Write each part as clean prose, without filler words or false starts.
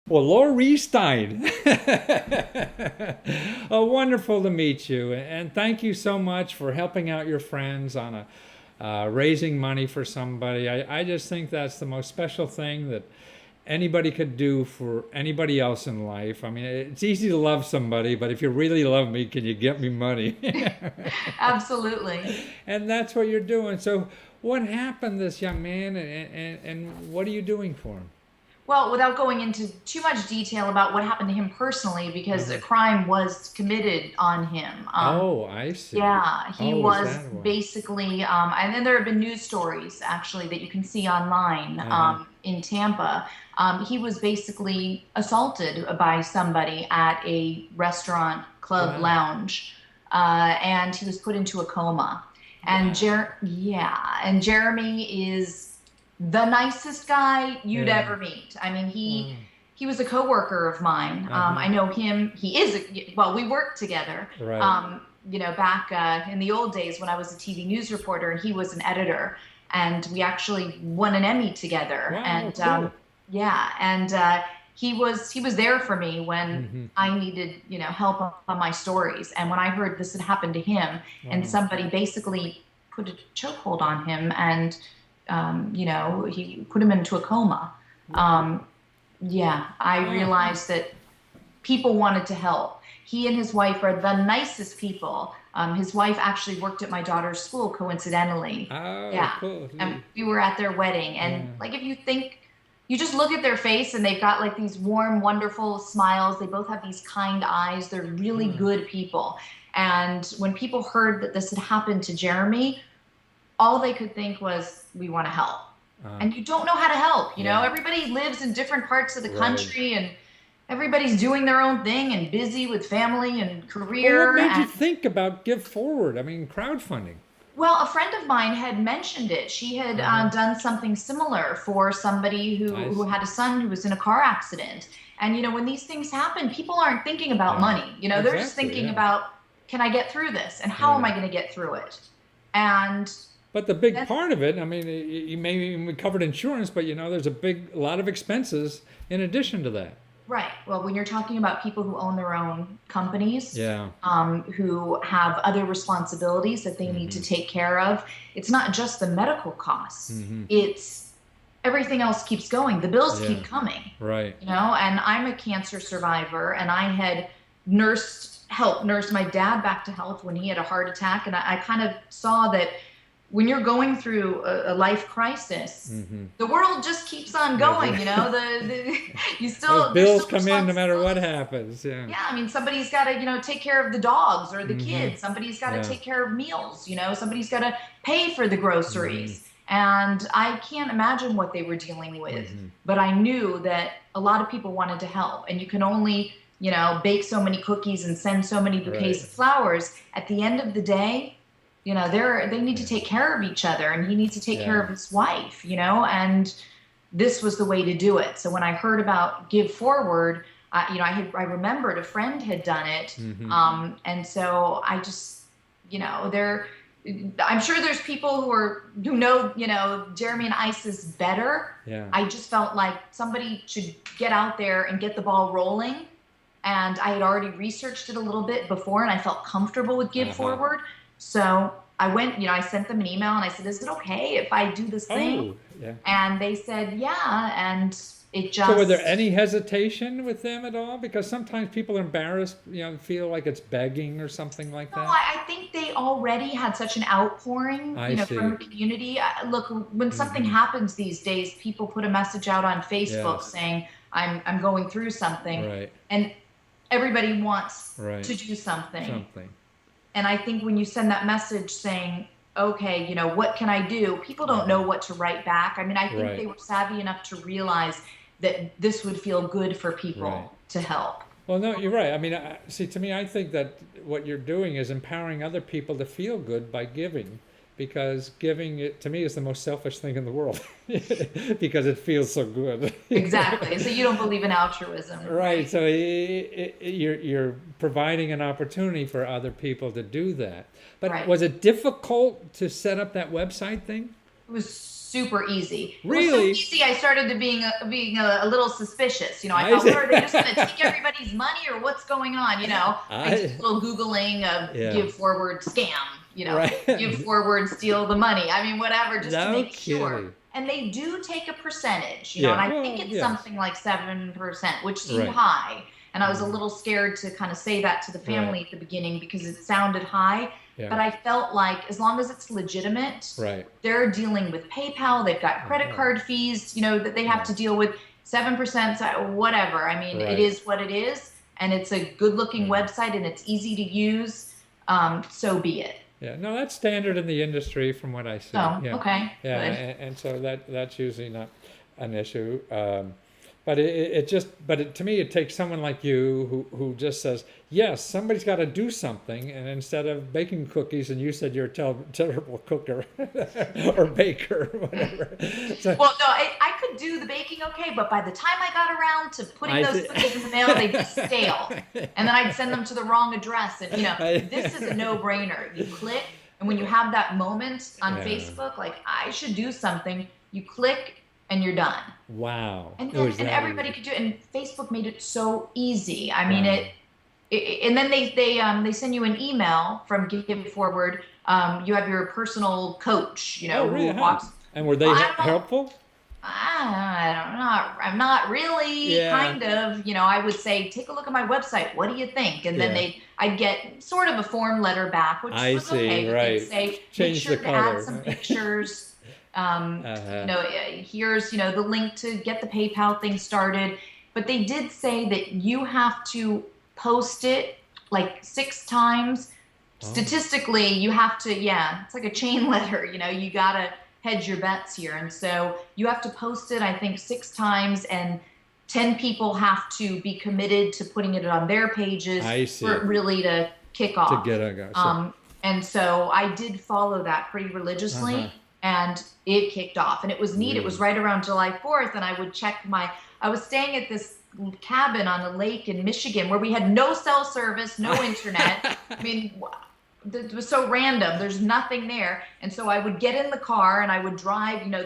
Well, Laurie Stein. Oh, wonderful to meet you. And thank you so much for helping out your friends on raising money for somebody. I just think that's the most special thing that anybody could do for anybody else in life. I mean, it's easy to love somebody, but if you really love me, can you get me money? Absolutely. And that's what you're doing. So, what happened, to this young man, and what are you doing for him? Well, without going into too much detail about what happened to him personally, because a Uh-huh. crime was committed on him. Oh, I see. Yeah, he Oh, is was that why? basically, and then there have been news stories actually that you can see online Uh-huh. in Tampa. He was basically assaulted by somebody at a restaurant club Wow. lounge, and he was put into a coma. And Wow. yeah, and Jeremy is the nicest guy you'd Yeah. ever meet. I mean, he Wow. he was a coworker of mine. Uh-huh. I know him. He is well. We worked together. Right. Back in the old days when I was a TV news reporter, and he was an editor, and we actually won an Emmy together. Wow, And cool. yeah, and he was there for me when Mm-hmm. I needed help on my stories. And when I heard this had happened to him, and Wow. somebody basically put a chokehold on him, and he put him into a coma. Um, yeah, I Wow. realized that people wanted to help. He and his wife are the nicest people. His wife actually worked at my daughter's school, coincidentally. Oh, Yeah. cool. And we were at their wedding. And Yeah. like, if you think, you just look at their face and they've got like these warm, wonderful smiles. They both have these kind eyes. They're really Huh. good people. And when people heard that this had happened to Jeremy, all they could think was, we want to help. Uh, And you don't know how to help. yeah. Everybody lives in different parts of the Right. country, and everybody's doing their own thing and busy with family and Well, what career. made you And think about Give Forward? I mean, crowdfunding. well, a friend of mine had mentioned it. She had Uh-huh. done something similar for somebody who I who see. had a son who was in a car accident. And when these things happen, people aren't thinking about Yeah. money. They're just Exactly. thinking Yeah. about, can I get through this, and how am Right. I going to get through it? And But the big then part of it, I mean, you may even covered insurance, but there's a lot of expenses in addition to that. Right. Well, when you're talking about people who own their own companies, Yeah. who have other responsibilities that they need to Mm-hmm. take care of, it's not just the medical costs. Mm-hmm. It's everything else keeps going. The bills Yeah. keep coming, Right. and I'm a cancer survivor, and I had helped nurse my dad back to health when he had a heart attack. And I kind of saw that when you're going through a life crisis, Mm-hmm. the world just keeps on Never. going. You Those still there's bills still come in no matter what responsibilities. happens. Yeah. Yeah, I mean, somebody's got to, take care of the dogs or the Mm-hmm. kids. Somebody's got to Yeah. take care of meals. Somebody's got to pay for the Mm-hmm. groceries. And I can't imagine what they were dealing with. Mm-hmm. But I knew that a lot of people wanted to help. And you can only, bake so many cookies and send so many bouquets Right. of flowers. At the end of the day, they need to Yeah. take care of each other, and he needs to take care Yeah. of his wife, and this was the way to do it. So when I heard about Give Forward, I remembered a friend had done it, Mm-hmm. and so I just, there, I'm sure there's people who know, Jeremy and Isis better. Yeah. I just felt like somebody should get out there and get the ball rolling. And I had already researched it a little bit before, and I felt comfortable with Give Uh-huh. Forward. So I went, I sent them an email and I said, is it okay if I do this thing? Oh, yeah. And they said, yeah. And it So, were there just, any hesitation with them at all? Because sometimes people are embarrassed, feel like it's begging or something like no, that. I think they already had such an outpouring, I from see. the community. Look, when something Mm-hmm. happens these days, people put a message out on Facebook Yes. saying, I'm going through something. Right. And everybody wants Right. to do something. Something. And I think when you send that message saying, okay, what can I do? People don't know what to write back. I mean, I think they Right. were savvy enough to realize that this would feel good for people Right. to help. Well, no, you're right. I mean, see, to me, I think that what you're doing is empowering other people to feel good by giving, because giving it to me is the most selfish thing in the world, because it feels so good. Exactly. So you don't believe in altruism, Right. right? So you're providing an opportunity for other people to do that. But Right. was it difficult to set up that website thing? It was super easy. It was so Really? easy. I started to being a little suspicious. You know, I I thought, see. what are they just going to take everybody's money or what's going on? You know, I did I a little Googling of yeah. give forward scam, you know, Right. give forward steal the money. I mean, whatever, just to No make sure. kidding. And they do take a percentage, you know, and Yeah. I think Well, it's yes. something like 7%, which seemed Right. high. And I was a Mhm. little scared to kind of say that to the Right. family at the beginning because it sounded high. Yeah. But I felt like as long as it's legitimate, Right. they're dealing with PayPal, they've got credit Oh, card fees, you know, that they have yeah. to deal with 7%, whatever. I mean, it Right. is what it is, and it's a good looking Yeah. website and it's easy to use. So be it. Yeah. No, that's standard in the industry from what I see. So, Yeah. okay, Yeah. good. And so that's usually not an issue. But to me, it takes someone like you who just says, yes, somebody's got to do something. And instead of baking cookies, and you said you're a terrible cooker or baker, whatever. So Well, no, I could do the baking okay, but by the time I got around to putting I those see. cookies in the mail, they'd be stale. And then I'd send them to the wrong address. And, you know, this is a no-brainer. You click, and when you have that moment on Yeah. Facebook, like, I should do something, you click, and you're done. Wow. And It was and that everybody easy. could do it. And Facebook made it so easy. I mean, Wow. and then they send you an email from Give Forward. You have your personal coach, you Oh, know, really? who Huh? walks. And were they Well, I don't know. helpful? I'm not really, Yeah. kind of, you know, I would say, take a look at my website. What do you think? And then Yeah. I'd get sort of a form letter back, which I was see, okay. But right. they'd say, make Change sure the to add color. some pictures. You Uh-huh. know, here's, you know, the link to get the PayPal thing started. But they did say that you have to post it like 6 times. Oh. Statistically, you have to, yeah, it's like a chain letter, you know, you gotta hedge your bets here. And so you have to post it, I think, 6 times, and 10 people have to be committed to putting it on their pages I see. for it really to kick To off. get a go. So, And so I did follow that pretty religiously, uh-huh. and it kicked off. And it was neat. It was Really? right around July 4th, and I would check I was staying at this cabin on a lake in Michigan where we had no cell service, no internet. I mean, it was so random. There's nothing there. And so I would get in the car and I would drive, you know,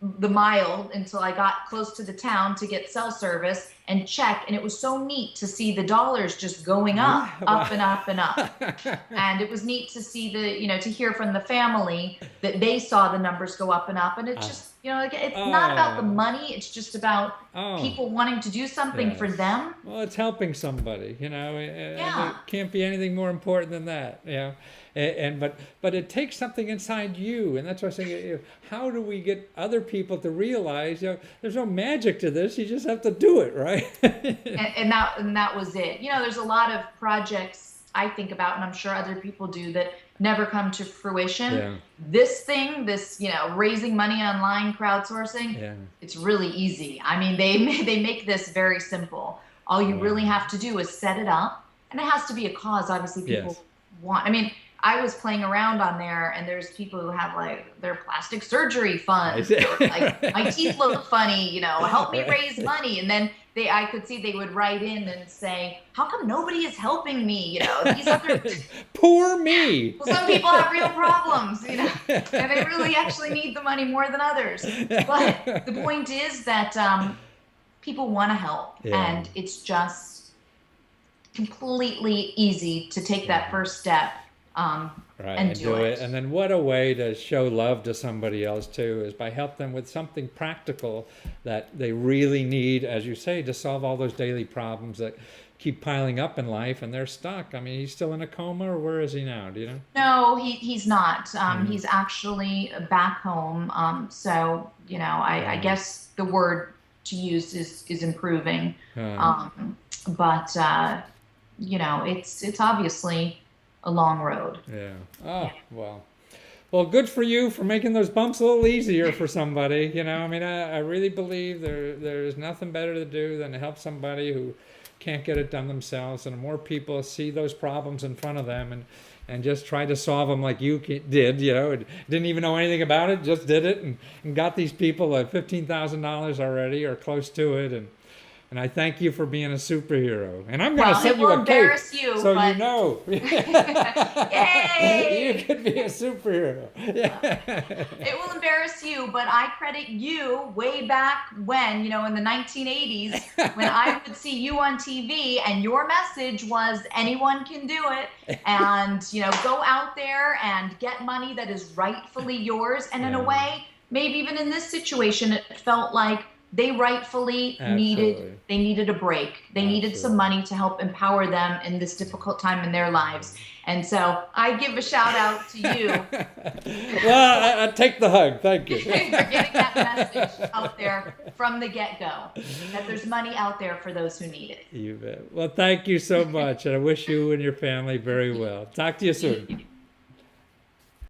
the mile until I got close to the town to get cell service and check. And it was so neat to see the dollars just going up, up and up and up. And it was neat to see you know, to hear from the family that they saw the numbers go up and up. And it's just, you know, like, it's not about the money. It's just about people wanting to do something for Yes. them. Well, it's helping somebody, you know, and Yeah. it can't be anything more important than that, you know. But it takes something inside you, and that's why I was saying, how do we get other people to realize, you know, there's no magic to this. You just have to do it, right? And that was it. You know, there's a lot of projects I think about, and I'm sure other people do, that never come to fruition. Yeah. This, you know, raising money online, crowdsourcing, Yeah. it's really easy. I mean, they make this very simple. All you really have to do is set it up, and it has to be a cause. Obviously, people Yes. want. I mean, I was playing around on there, and there's people who have like their plastic surgery funds, I see. or like, my teeth look funny, you know, help me raise money. And then I could see they would write in and say, how come nobody is helping me? You know, these other, Poor me. well, some people have real problems, you know, and they really actually need the money more than others. But the point is that people want to help, Yeah. and it's just completely easy to take that first step. Right, and do it. And then what a way to show love to somebody else too, is by help them with something practical that they really need, as you say, to solve all those daily problems that keep piling up in life, and they're stuck. I mean, he's still in a coma, or where is he now? Do you know? No, he's not. He's actually back home. So, you know, I guess the word to use is improving. But you know, it's obviously a long road. Yeah. Oh, well. Well, good for you for making those bumps a little easier for somebody. You know, I mean, I really believe there's nothing better to do than to help somebody who can't get it done themselves. And the more people see those problems in front of them and just try to solve them like you did, you know, didn't even know anything about it, just did it and got these people at $15,000 already or close to it. And And I thank you for being a superhero. And I'm going to Well, send it you will a embarrass cake you, so but you know. yay! You could be a superhero. It will embarrass you, but I credit you way back when, in the 1980s, when I would see you on TV and your message was anyone can do it, and, go out there and get money that is rightfully yours. And in a way, maybe even in this situation, it felt like they rightfully Absolutely. needed a break. They needed some money to help empower them in this difficult time in their lives. And so I give a shout out to you. Well, I take the hug. Thank you. For getting that message out there from the get-go, that there's money out there for those who need it. You bet. Well, thank you so much. And I wish you and your family very well. Talk to you soon.